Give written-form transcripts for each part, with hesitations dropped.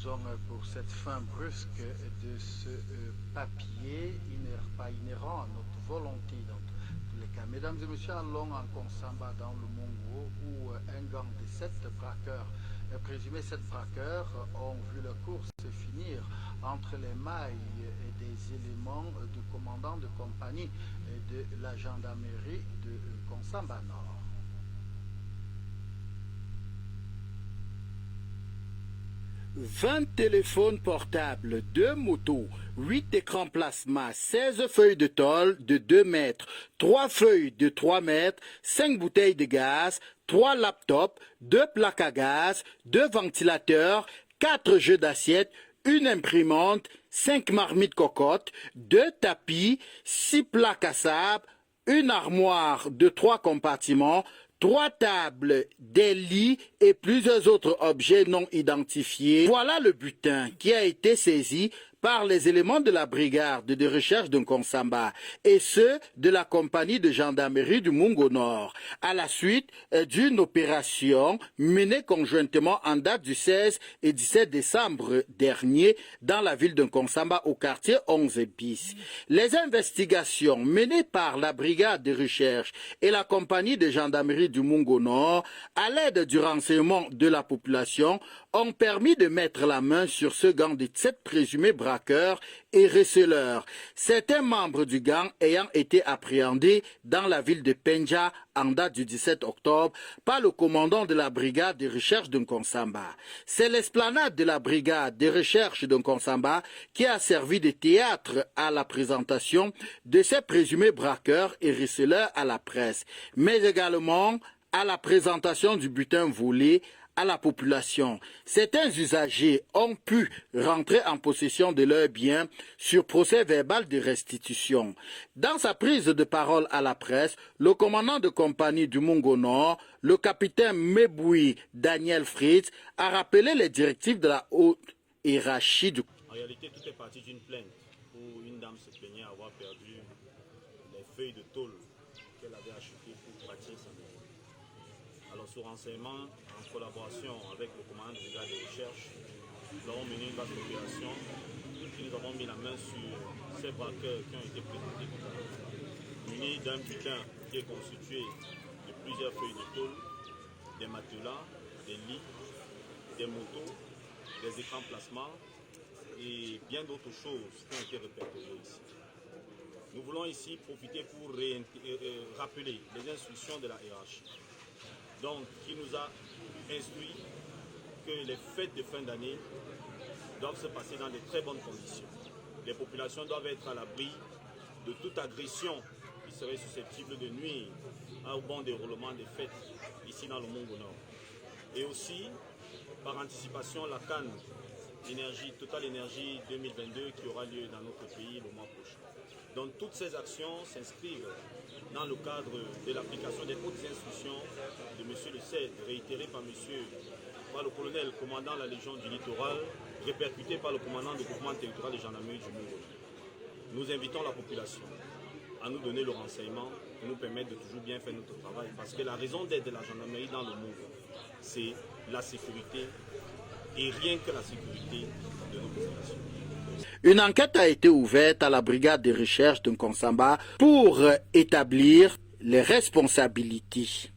excusons pour cette fin brusque de ce papier pas inhérent à notre volonté dans tous les cas. Mesdames et messieurs, allons en Konsamba dans le Mongo où un gang de 7 braqueurs, présumés 7 braqueurs, ont vu leur course se finir entre les mailles des éléments du commandant de compagnie de la gendarmerie de Konsamba Nord. 20 téléphones portables, 2 motos, 8 écrans plasma, 16 feuilles de tôle de 2 mètres, 3 feuilles de 3 mètres, 5 bouteilles de gaz, 3 laptops, 2 plaques à gaz, 2 ventilateurs, 4 jeux d'assiettes, une imprimante, 5 marmites cocottes, 2 tapis, 6 plaques à sable, une armoire de 3 compartiments, 3 tables, des lits et plusieurs autres objets non identifiés. Voilà le butin qui a été saisi par les éléments de la brigade de recherche de Konsamba et ceux de la compagnie de gendarmerie du Mungo Nord à la suite d'une opération menée conjointement en date du 16 et 17 décembre dernier dans la ville de Konsamba au quartier 11 bis. Les investigations menées par la brigade de recherche et la compagnie de gendarmerie du Mungo Nord à l'aide du renseignement de la population ont permis de mettre la main sur ce gang de 7 présumés braqueurs et receleurs. Certains membres du gang ayant été appréhendés dans la ville de Penja en date du 17 octobre par le commandant de la brigade de recherche de Konsamba. C'est l'esplanade de la brigade de recherche de Konsamba qui a servi de théâtre à la présentation de ces présumés braqueurs et receleurs à la presse, mais également à la présentation du butin volé à la population. Certains usagers ont pu rentrer en possession de leurs biens sur procès verbal de restitution. Dans sa prise de parole à la presse, le commandant de compagnie du Mungo Nord, le capitaine Meboui Daniel Fritz, a rappelé les directives de la haute hiérarchie du... En réalité, tout est parti d'une plainte où une dame se plaignait avoir perdu les feuilles de tôle qu'elle avait achetées pour bâtir sa maison. Alors, sous renseignement, en collaboration avec le commandant de brigade de recherche, nous avons mené une vaste opération et nous avons mis la main sur ces braqueurs qui ont été présentés tout à l'heure. Munis d'un butin qui est constitué de plusieurs feuilles de tôle, des matelas, des lits, des motos, des écrans plasma et bien d'autres choses qui ont été répertoriées ici. Nous voulons ici profiter pour rappeler les instructions de la hiérarchie. Donc, qui nous a instruit que les fêtes de fin d'année doivent se passer dans de très bonnes conditions. Les populations doivent être à l'abri de toute agression qui serait susceptible de nuire au bon déroulement des fêtes ici dans le Mungo Nord. Et aussi, par anticipation, la CAN Total Énergie 2022 qui aura lieu dans notre pays le mois prochain. Donc toutes ces actions s'inscrivent dans le cadre de l'application des hautes instructions de M. le CED, réitérées par le colonel commandant la Légion du Littoral, répercutées par le commandant du groupement territorial de gendarmerie du Mungo. Nous invitons la population à nous donner le renseignement pour nous permettre de toujours bien faire notre travail. Parce que la raison d'être de la gendarmerie dans le Mungo, c'est la sécurité et rien que la sécurité de nos populations. Une enquête a été ouverte à la brigade de recherche de Konsamba pour établir les responsabilités.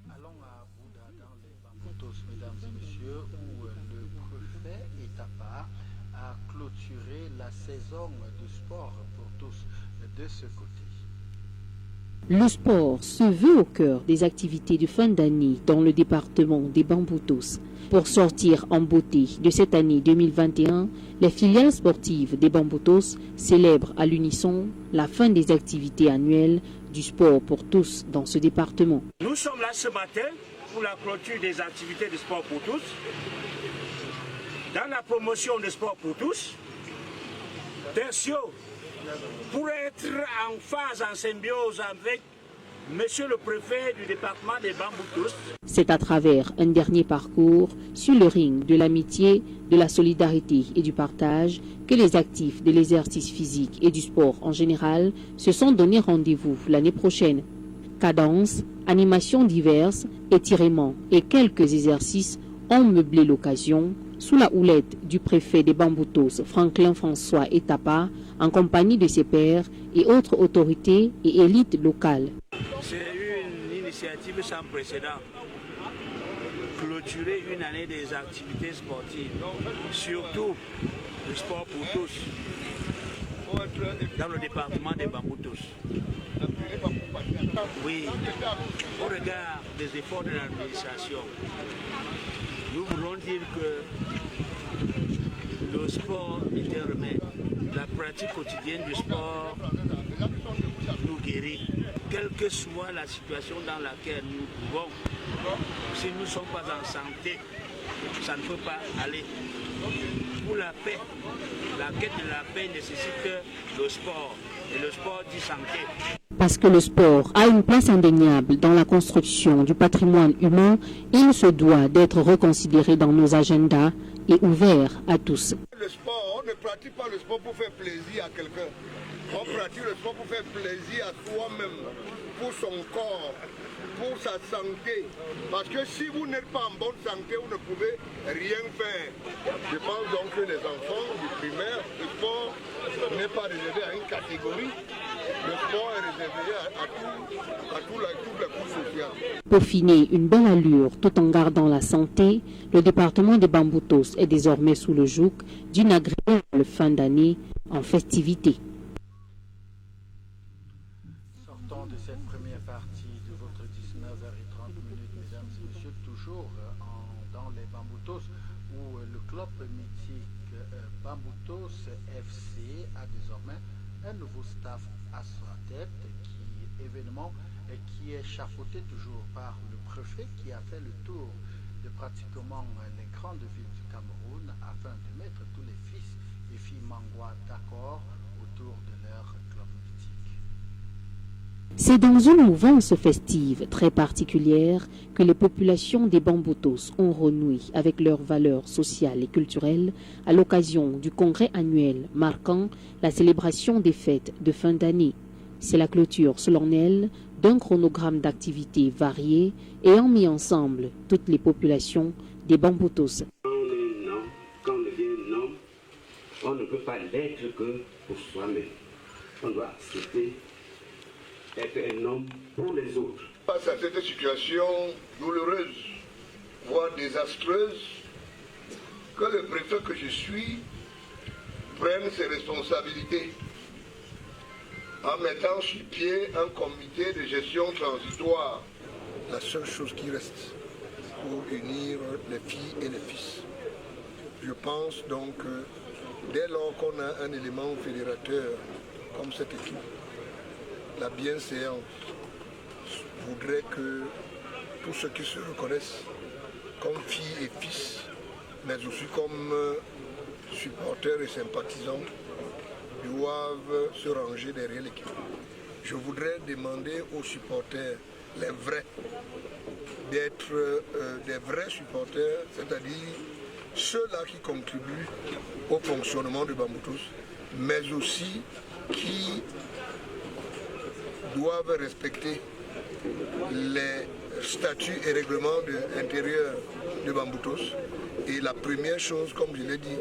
Allons à Bouddha dans les Bamboutos, mesdames et messieurs, où le préfet est à part à clôturer la saison du sport pour tous de ce côté. Le sport se veut au cœur des activités de fin d'année dans le département des Bamboutos. Pour sortir en beauté de cette année 2021, les filiales sportives des Bamboutos célèbrent à l'unisson la fin des activités annuelles du sport pour tous dans ce département. Nous sommes là ce matin pour la clôture des activités de sport pour tous, dans la promotion de sport pour tous. Tertio, pour être en phase, en symbiose avec Monsieur le préfet du département des Bamboutos. C'est à travers un dernier parcours sur le ring de l'amitié, de la solidarité et du partage que les actifs de l'exercice physique et du sport en général se sont donné rendez-vous l'année prochaine. Cadences, animations diverses, étirements et quelques exercices ont meublé l'occasion sous la houlette du préfet des Bamboutos, Franklin François Etapa, en compagnie de ses pairs et autres autorités et élites locales. C'est une initiative sans précédent. Clôturer une année des activités sportives, surtout le sport pour tous, dans le département des Bamboutos. Oui, au regard des efforts de l'administration, nous voulons dire que le sport est un remède. La pratique quotidienne du sport nous guérit. Quelle que soit la situation dans laquelle nous pouvons, si nous ne sommes pas en santé, ça ne peut pas aller. Pour la paix, la quête de la paix nécessite le sport. Et le sport dit santé. Parce que le sport a une place indéniable dans la construction du patrimoine humain, il se doit d'être reconsidéré dans nos agendas et ouvert à tous. Le sport, on ne pratique pas le sport pour faire plaisir à quelqu'un. On pratique le sport pour faire plaisir à soi-même, pour son corps, pour sa santé. Parce que si vous n'êtes pas en bonne santé, vous ne pouvez rien faire. Je pense donc que les enfants du primaire, le sport n'est pas réservé à une catégorie. Le sport est réservé à toutes les couches sociales. Peaufiner une belle allure tout en gardant la santé, le département des Bamboutos est désormais sous le joug d'une agréable fin d'année en festivités. Sortons de cette première partie de votre 19h30, mesdames et messieurs, toujours dans les Bamboutos, où le club mythique Bamboutos FC a désormais un nouveau staff à sa tête, qui est chapeauté toujours par le préfet qui a fait le tour de pratiquement les grandes villes du Cameroun afin de mettre tous les fils et filles mangois d'accord autour de leur club mythique. C'est dans une mouvance festive très particulière que les populations des Bamboutos ont renoué avec leurs valeurs sociales et culturelles à l'occasion du congrès annuel marquant la célébration des fêtes de fin d'année. C'est la clôture solennelle d'un chronogramme d'activités variées ayant mis ensemble toutes les populations des Bamboutos. Quand on devient un homme, on ne peut pas l'être que pour soi-même. On doit accepter être un homme pour les autres. Face à cette situation douloureuse, voire désastreuse, que le préfet que je suis prenne ses responsabilités en mettant sur pied un comité de gestion transitoire. La seule chose qui reste pour unir les filles et les fils. Je pense donc que dès lors qu'on a un élément fédérateur comme cette équipe, la bienséance voudrait que tous ceux qui se reconnaissent comme filles et fils, mais aussi comme supporters et sympathisants, doivent se ranger derrière l'équipe. Je voudrais demander aux supporters, les vrais, d'être des vrais supporters, c'est-à-dire ceux-là qui contribuent au fonctionnement de Bamboutos, mais aussi qui doivent respecter les statuts et règlements intérieurs de Bamboutos. Et la première chose, comme je l'ai dit,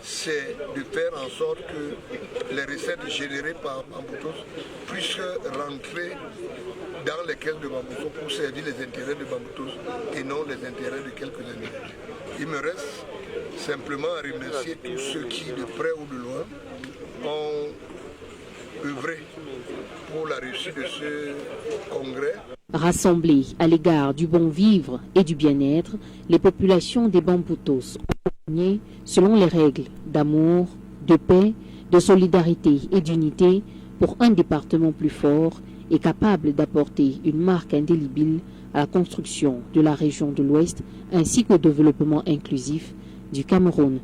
c'est de faire en sorte que les recettes générées par Bamboutos puissent rentrer dans les caisses de Bamboutos pour servir les intérêts de Bamboutos et non les intérêts de quelques individus. Il me reste simplement à remercier tous ceux qui, de près ou de loin, ont œuvré pour la réussite de ce congrès. Rassemblées à l'égard du bon vivre et du bien-être, les populations des Bamboutos ont gagné selon les règles d'amour, de paix, de solidarité et d'unité pour un département plus fort et capable d'apporter une marque indélébile à la construction de la région de l'Ouest ainsi qu'au développement inclusif du Cameroun.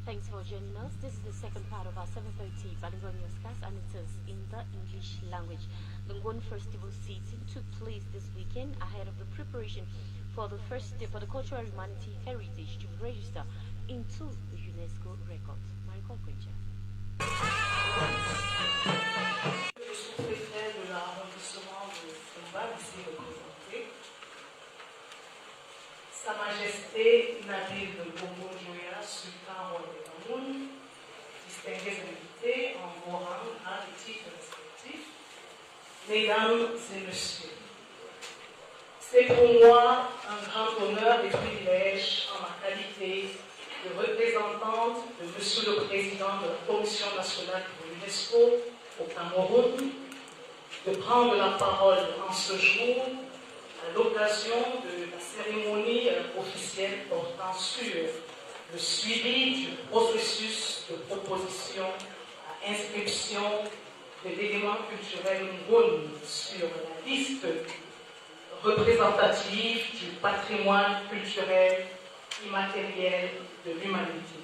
Thanks for joining us. This is the second part of our 7:30 bilingual newscast, and it is in the English language. The Ngoni Festival season took place this weekend ahead of the preparation for the first day for the cultural humanity heritage to register into the UNESCO record. Mariko Kwencha. Sa Majesté personnalités native de Bongo-Joya, sultan roi de Cameroun, distingués invités en vos rangs à des titres respectifs, mesdames et messieurs, c'est pour moi un grand honneur et privilège en ma qualité de représentante de Monsieur le Président de la Commission nationale de l'UNESCO au Cameroun de prendre la parole en ce jour à l'occasion de la cérémonie officielle portant sur le suivi du processus de proposition à inscription de l'élément culturel Ngon sur la liste représentative du patrimoine culturel immatériel de l'humanité.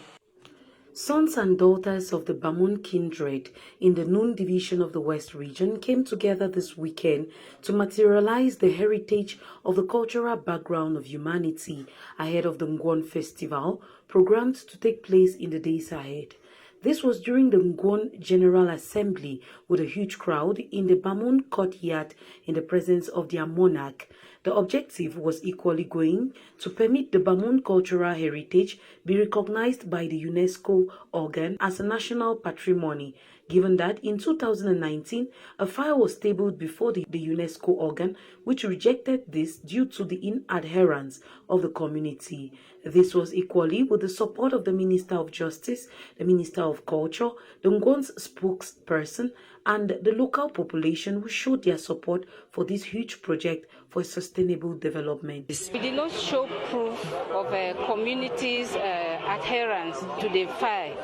Sons and daughters of the Bamun kindred in the Nun division of the West region came together this weekend to materialize the heritage of the cultural background of humanity ahead of the Ngwon festival, programmed to take place in the days ahead. This was during the Ngwon General Assembly with a huge crowd in the Bamun courtyard in the presence of their monarch. The objective was equally going to permit the Bamun cultural heritage be recognized by the UNESCO organ as a national patrimony, given that in 2019 a file was tabled before the UNESCO organ which rejected this due to the inadherence of the community. This was equally with the support of the Minister of Justice, the Minister of Culture, the Ngwon's spokesperson, and the local population who showed their support for this huge project for sustainable development. We did not show proof of a community's adherence to the file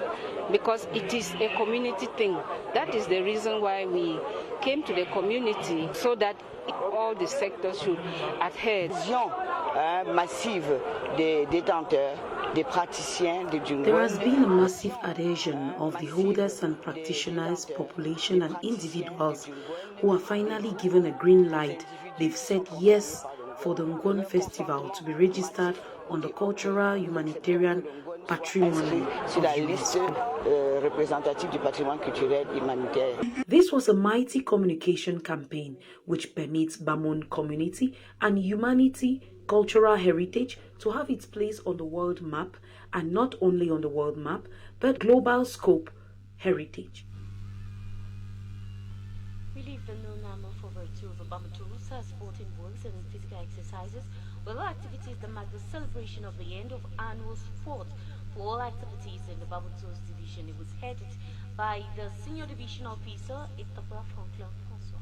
because it is a community thing. That is the reason why we came to the community so that all the sectors should adhere. Massive des détenteurs, des praticiens, des Djungwe. There has been a massive adhesion of the holders and practitioners, population and individuals who are finally given a green light. They've said yes for the Ngwon festival to be registered on the cultural humanitarian patrimony of UNESCO. Représentatif du patrimoine culturel humanitaire. This was a mighty communication campaign which permits Bamun community and humanity cultural heritage to have its place on the world map, and not only on the world map, but global scope heritage. We leave the Nunama for virtue of Bamaturusa sporting works and physical exercises, with all activities that mark the celebration of the end of annual sport. For all activities in the Babutos division, it was headed by the senior division officer, Etapa Franklin François.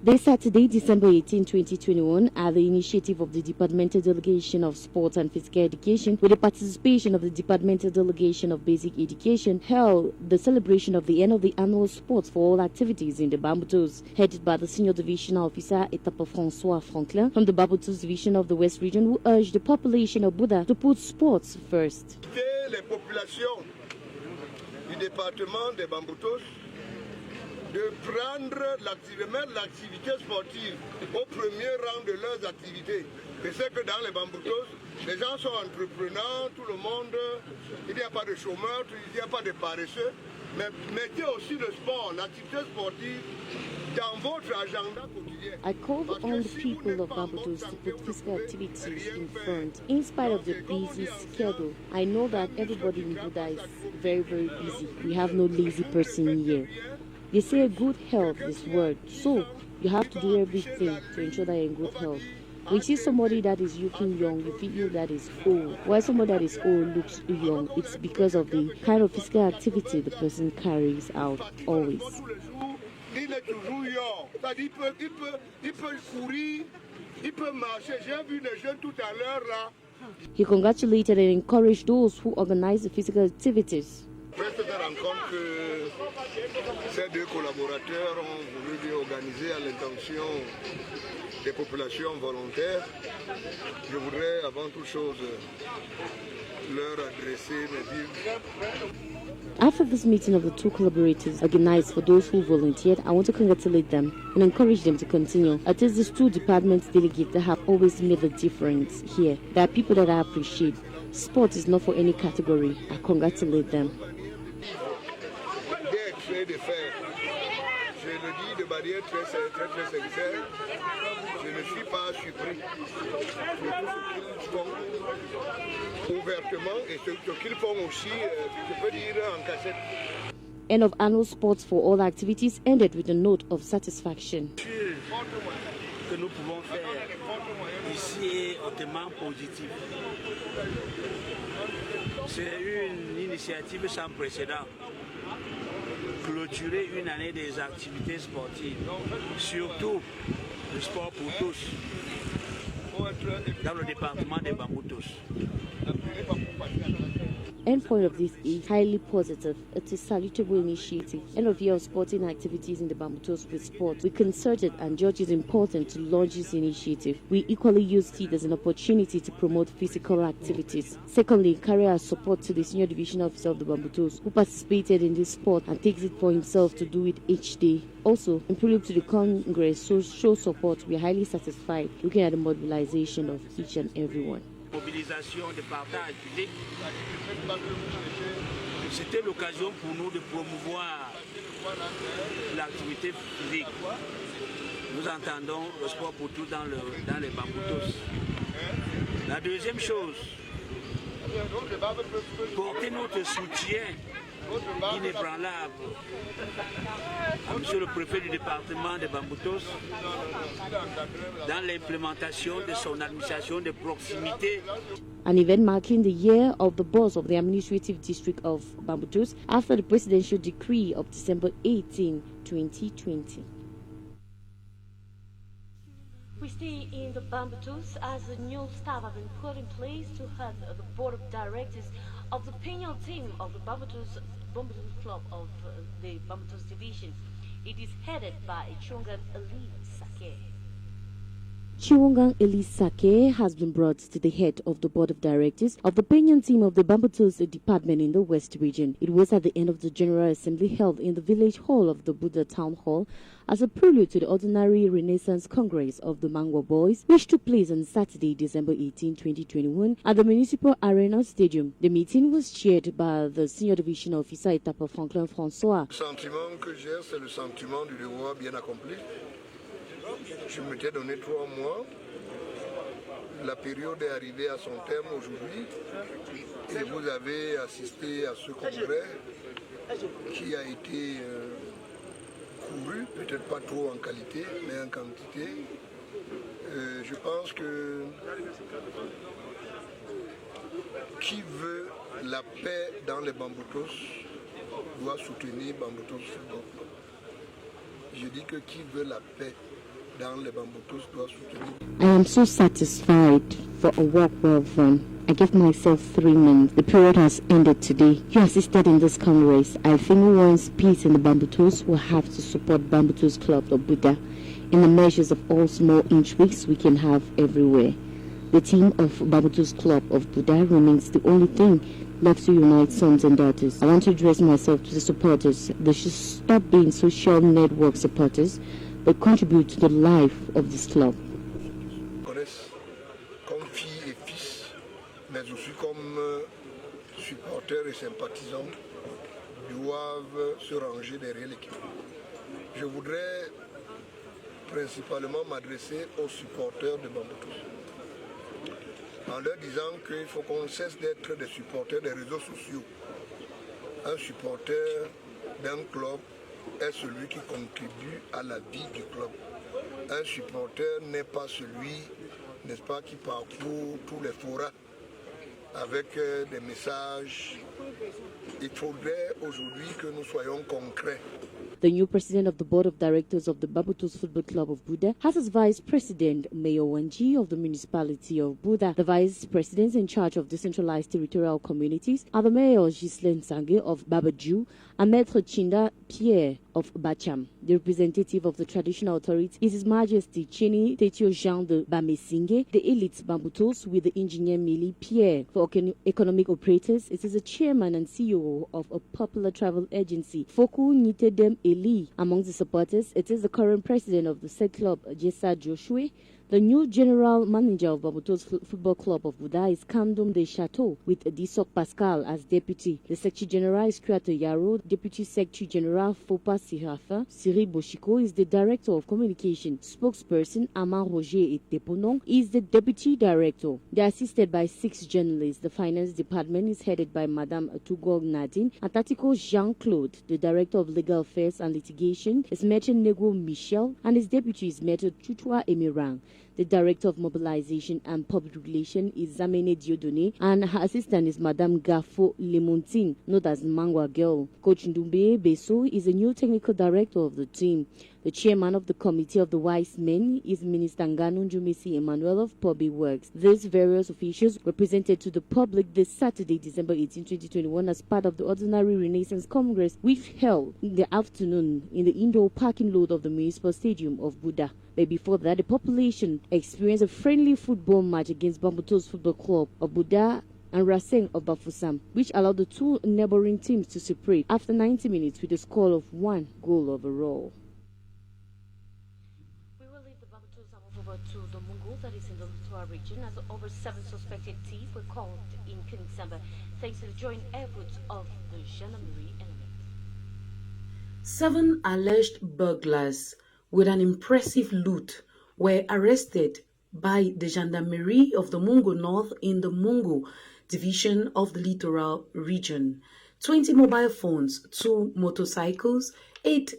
This Saturday, December 18, 2021, at the initiative of the Departmental Delegation of Sports and Physical Education, with the participation of the Departmental Delegation of Basic Education, held the celebration of the end of the annual sports for all activities in the Bambutos, headed by the Senior Divisional Officer Etapa François Franklin from the Bambutos Division of the West Region, who urged the population of Buda to put sports first. Les populations du département des Bambutos de prendre l'activité sportive au premier rang de leurs activités. Je sais que dans les Bambutos, les gens sont entrepreneurs, tout le monde, il n'y a pas de chômeurs, il n'y a pas de paresseux, mais mettez aussi le sport, l'activité sportive dans votre agenda quotidien. I called on the people of Bambutos to put physical activities in front. In spite of the busy schedule, I know that everybody in Buda is very, very busy. We have no lazy person here. They say good health is word, so you have to do everything to ensure that you're in good health. When you see somebody that is looking young, you feel that is old. Why somebody that is old looks young? It's because of the kind of physical activity the person carries out always. Il est toujours young. Il peut courir, il peut marcher. J'ai vu des jeunes tout à l'heure là. He congratulated and encouraged those who organize the physical activities. Je me rends compte que ces deux collaborateurs ont voulu organiser à l'intention des populations volontaires. Je voudrais avant toute chose leur adresser mes vœux. After this meeting of the two collaborators organized for those who volunteered, I want to congratulate them and encourage them to continue. It is these two departments delegates that have always made a difference here. There are people that I appreciate. Sport is not for any category. I congratulate them. donné de faire. Je le dis de manière très sincère, je ne suis pas surpris de tout ce qu'ils font ouvertement et ce qu'ils font aussi, je peux dire, en cachette. End of annual sports for all activities ended with a note of satisfaction. Que nous pouvons faire ici est hautement positif. C'est une initiative sans précédent. Clôturer une année des activités sportives, surtout le sport pour tous, dans le département des Bamboutos. Endpoint of this is highly positive. It's a salutable initiative. End of year of sporting activities in the Bamboutos with sport. We concerted and judged it important to launch this initiative. We equally used it as an opportunity to promote physical activities. Secondly, carry our support to the senior division officer of the Bamboutos who participated in this sport and takes it for himself to do it each day. Also, in prelude to the Congress, show support. We are highly satisfied looking at the mobilization of each and everyone. Mobilisation de partage public, c'était l'occasion pour nous de promouvoir l'activité physique. Nous entendons le sport pour tous dans les Bamboutos. La deuxième chose, porter notre soutien inébranlable à monsieur le préfet du département de Bamboutos dans l'implémentation de son administration de proximité. An event marking the year of the boss of the administrative district of Bamboutos after the presidential decree of December 18, 2020. We stay in the Bamboutos as a new staff have been put in place to head the board of directors of the Peñol team of the Bamboutos Club of the Bamboutos division. It is headed by Chiwongan Eli Sake. Chiwongan Eli Sake has been brought to the head of the board of directors of the Peñol team of the Bamboutos department in the West region. It was at the end of the General Assembly held in the village hall of the Buda Town Hall as a prelude to the ordinary Renaissance Congress of the Mangwa Boys, which took place on Saturday, December 18, 2021, at the Municipal Arena Stadium. The meeting was chaired by the Senior Division Officer Etapa Franklin François. Le sentiment que j'ai, c'est le sentiment du devoir bien accompli. Je m'étais donné 3 mois. La période est arrivée à son terme aujourd'hui et vous avez assisté à ce congrès qui a été couru, peut-être pas trop en qualité, mais en quantité. Je pense que qui veut la paix dans les Bamboutos doit soutenir Bamboutos Football. Je dis que qui veut la paix dans les Bamboutos doit soutenir. I am so satisfied for a work well done. I gave myself 3 months. The period has ended today. You assisted in this Congress. I think who wants peace in the Bamboutos will have to support Bamboutos Club of Buda in the measures of all small intrigues we can have everywhere. The team of Bamboutos Club of Buda remains the only thing left to unite sons and daughters. I want to address myself to the supporters. They should stop being social network supporters, but contribute to the life of this club. Comme filles et fils, mais aussi comme supporters et sympathisants, doivent se ranger derrière l'équipe. Je voudrais principalement m'adresser aux supporters de Bamboutos, en leur disant qu'il faut qu'on cesse d'être des supporters des réseaux sociaux. Un supporter d'un club est celui qui contribue à la vie du club. Un supporter n'est pas celui, n'est-ce pas, qui parcourt tous les forats avec des messages. Il faudrait aujourd'hui que nous soyons concrets. The new president of the board of directors of the Bamboutos Football Club of Buda has as vice president Mayor Wanji of the municipality of Buda. The vice presidents in charge of decentralized territorial communities are the mayor Ghislaine Sangue of Babaju and Maître Chinda Pierre of Bacham. The representative of the traditional authorities is His Majesty Chini Tetio Jean de Bamesingue, the elite Bamboutos with the engineer Mili Pierre. For economic operators, it is the chairman and CEO of a popular travel agency, Foku Nitedem Eli. Among the supporters, it is the current president of the said club, Jessa Joshua, The new general manager of Bambutos Football Club of Buda is Kandum de Chateau, with Disok Pascal as deputy. The Secretary General is Kuato Yaro. Deputy Secretary General Fopa Sirafa Siri Boshiko is the Director of Communication. Spokesperson Aman Roger Eteponong is the Deputy Director. They are assisted by 6 journalists. The Finance Department is headed by Madame Tugog Nadine. Atatico Jean-Claude, the Director of Legal Affairs and Litigation, is Maitre Nego Michel, and his deputy is Maitre Chutua Emirang. The Director of Mobilization and Public Relations is Zamene Diodone, and her assistant is Madame Gafo Lemontine, known as Mangwa Girl. Coach Ndumbe Beso is the new technical director of the team. The chairman of the Committee of the Wise Men is Minister Nganu Njumisi Emmanuel of Public Works. These various officials were presented to the public this Saturday, December 18, 2021, as part of the Ordinary Renaissance Congress, which held in the afternoon in the indoor parking lot of the Municipal Stadium of Buda. But before that, the population experienced a friendly football match against Bambutos Football Club of Buda and Raseng of Bafusam, which allowed the two neighboring teams to separate after 90 minutes with a score of 1 goal overall. Over to the Mungo, that is in the Lutua region, as over 7 suspected thieves were caught in Kingsamba thanks to the joint efforts of the gendarmerie element. 7 alleged burglars with an impressive loot were arrested by the gendarmerie of the Mungo North in the Mungo division of the Littoral region. 20 mobile phones, 2 motorcycles, 8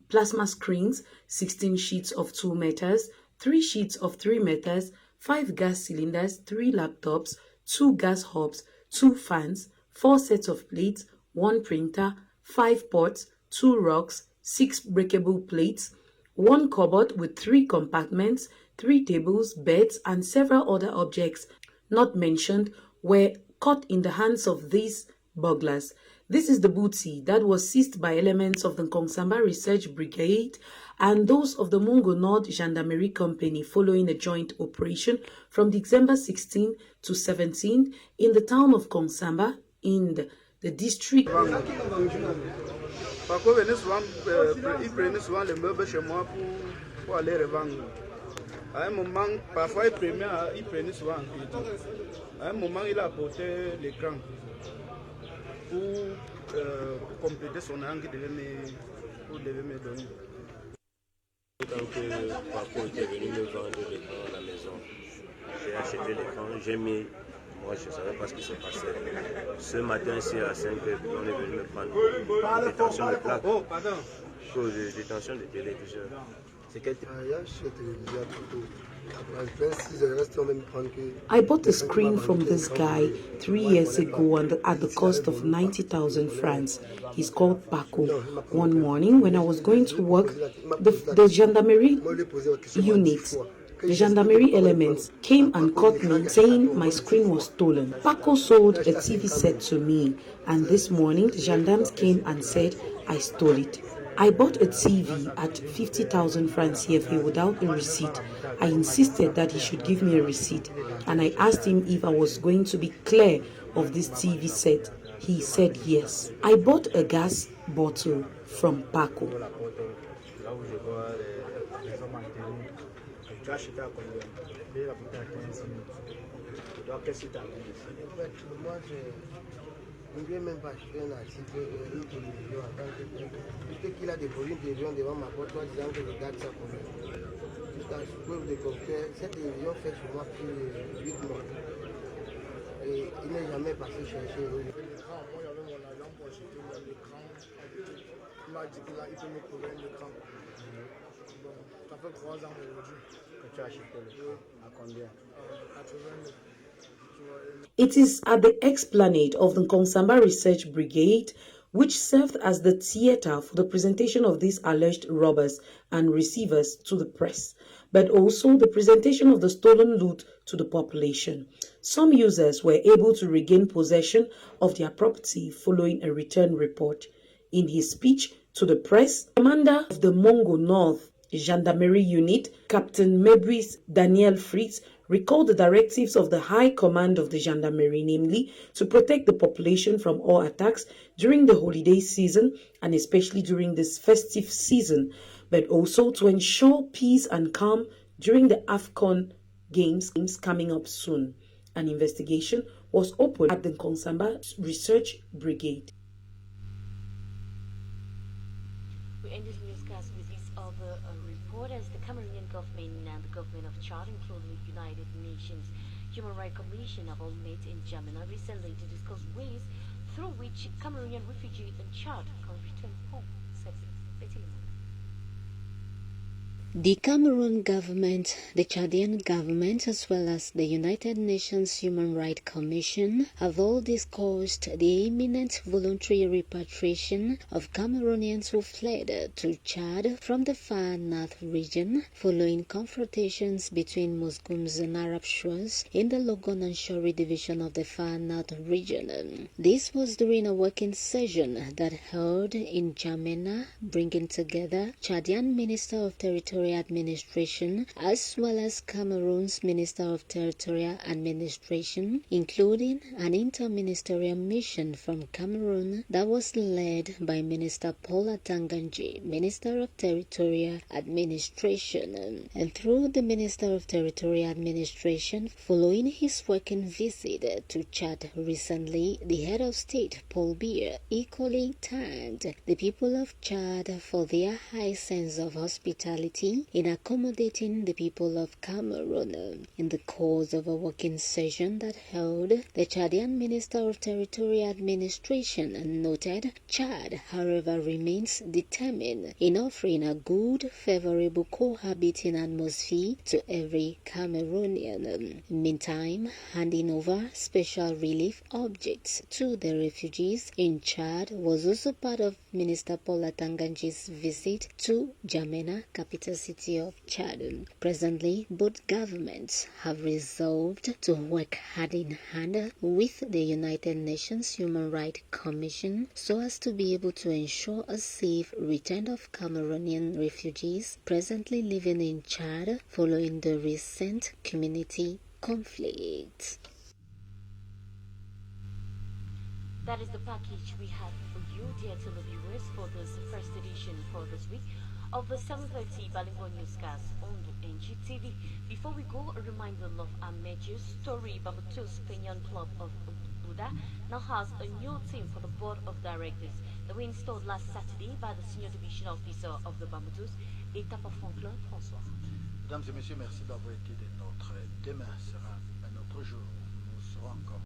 plasma screens, 16 sheets of 2 meters, 3 sheets of 3 meters, 5 gas cylinders, 3 laptops, 2 gas hobs, 2 fans, 4 sets of plates, 1 printer, 5 pots, 2 rocks, 6 breakable plates, 1 cupboard with 3 compartments, 3 tables, beds, and several other objects not mentioned were caught in the hands of these burglars. This is the booty that was seized by elements of the Kongsamba Research Brigade and those of the Mungo North Gendarmerie Company following a joint operation from December 16 to 17 in the town of Kongsamba in the district. Ils prenaient souvent les meubles chez moi pour aller revendre. À un moment, parfois il prenait souvent en crédit. À un moment, il a apporté l'écran pour compléter son angle qu'il devait me donner. Quand Paco était venu me vendre l'écran à la maison, j'ai acheté l'écran, j'ai mis, moi je ne savais pas ce qui s'est passé. Ce matin-ci à 5 h, on est venu me prendre une détention de plaque. Cause de détention de téléviseur. C'est quel type? I bought a screen from this guy 3 years ago at the cost of 90,000 francs. He's called Paco. One morning when I was going to work, the gendarmerie unit, the gendarmerie elements came and caught me saying my screen was stolen. Paco sold a TV set to me, and this morning the gendarmes came and said I stole it. I bought a TV at 50,000 francs CFA without a receipt. I insisted that he should give me a receipt, and I asked him if I was going to be clear of this TV set. He said yes. I bought a gas bottle from Paco. Il ne vient même pas acheter un article, une télévision en tant que tel. Puisque qu'il a déposé une télévision devant ma porte, en disant que je garde ça pour lui. Jusqu'à ce preuve de contraire, cette télévision fait sur moi plus de 8 mois. Et il n'est jamais passé chercher. Moi, j'avais mon agent pour acheter l'écran. Il m'a dit qu'il peut me trouver un écran. Bon, ça fait 3 ans aujourd'hui. Que tu as acheté l'écran. À combien? 80 000. It is at the explanade of the Kongsamba Research Brigade, which served as the theatre for the presentation of these alleged robbers and receivers to the press, but also the presentation of the stolen loot to the population. Some users were able to regain possession of their property following a return report. In his speech to the press, Commander of the Mungo North Gendarmerie Unit, Captain Mebris Daniel Fritz, recalled the directives of the High Command of the Gendarmerie, namely to protect the population from all attacks during the holiday season and especially during this festive season, but also to ensure peace and calm during the AFCON games coming up soon. An investigation was opened at the Nkonsamba Research Brigade. We end this newscast with this other report as the Cameroonian government and the government of Chad, including the United Nations Human Rights Commission, have all met in Jamena recently to discuss ways through which Cameroonian refugees in Chad can return home safely. The Cameroon government, the Chadian government, as well as the United Nations Human Rights Commission have all discussed the imminent voluntary repatriation of Cameroonians who fled to Chad from the far north region following confrontations between Muslims and Arab Shurs in the Logon and Shori division of the far north region. This was during a working session that held in Jamena, bringing together Chadian Minister of Territorial Administration as well as Cameroon's Minister of Territorial Administration, including an interministerial mission from Cameroon that was led by Minister Paul Atanganji, Minister of Territorial Administration. And through the Minister of Territorial Administration, following his working visit to Chad recently, the head of state, Paul Biya, equally thanked the people of Chad for their high sense of hospitality in accommodating the people of Cameroon. In the course of a working session that held, the Chadian Minister of Territorial Administration noted Chad, however, remains determined in offering a good, favorable cohabiting atmosphere to every Cameroonian. Meantime, handing over special relief objects to the refugees in Chad was also part of Minister Paul Atanganji's visit to Jamena, capital city of Chad. Presently, both governments have resolved to work hand in hand with the United Nations Human Rights Commission so as to be able to ensure a safe return of Cameroonian refugees presently living in Chad following the recent community conflict. That is the package we have for you, dear televiewers, for this first edition for this week of the 7:30 bilingual newscast on the NGTV. Before we go, a reminder of our major story. Bambutus Kenyan Club of Buda now has a new team for the board of directors that were installed last Saturday by the senior division officer of the Bambutus, Etapa Franklin François. Mesdames et messieurs, merci d'avoir été de notre. Demain sera un autre jour. Nous serons encore.